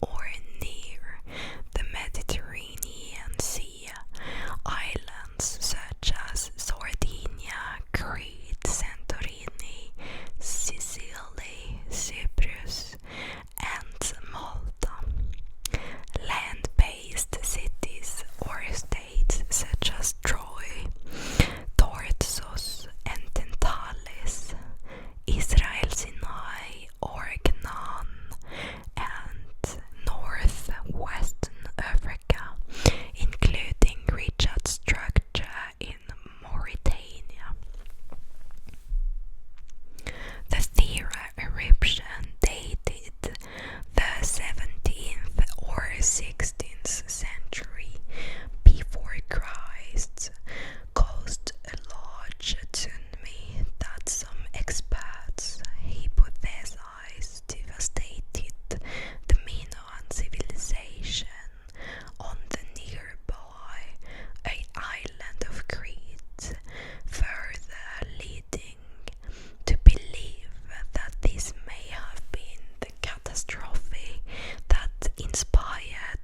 or near the Mediterranean Sea. Islands such as Sardinia, Crete, Santorini, Sicily, Cyprus, and Malta. Land-based cities or states such as Troy, Tarsus, and Tentalis, Israel Sinai or Canaan, and northwestern Africa, including Richard's structure in Mauritania. The Thera eruption dated the 17th or 16th century before Christ caused a large tsunami that some experts hypothesize devastated the Minoan civilization on the nearby island of Crete, further leading to believe that this may have been the catastrophe that inspired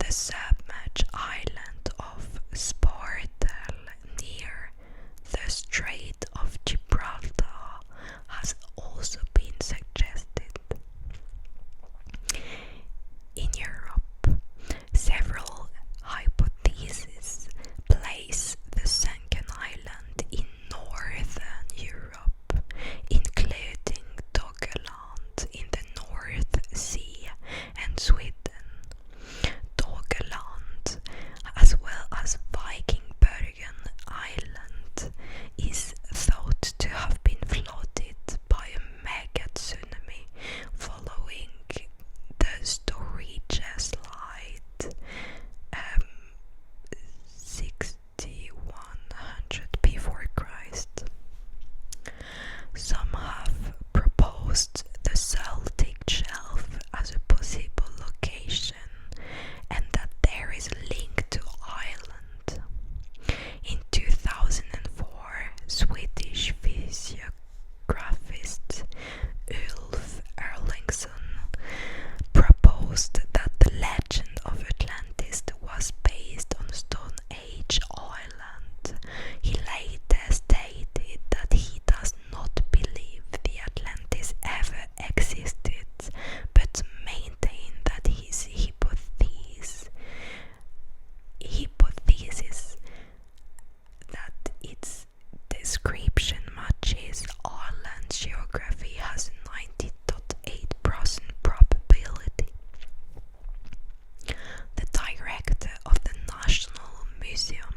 The submerged island of Spartel near the Strait of Gibraltar has also been suggested. In Europe, several hypotheses place the sunken island in northern Europe, including Doggerland in the North Sea and Sweden. Doggerland, as well as Vikingbergen Island, is thought to have been flooded by a mega tsunami following the Storage slide 6100 before Christ. Some have proposed the Celtic Shelf as a possible location, and that there is a link to Ireland. In 2004, Swedish physiographist Ulf Erlingsson proposed that the legend of Atlantis was based on Stone Age Ireland. He later stated that he does not believe the Atlantis ever existed, but maintained that his hypothesis that its description matches Ireland's geography has a 90.8% probability. The director of the National Museum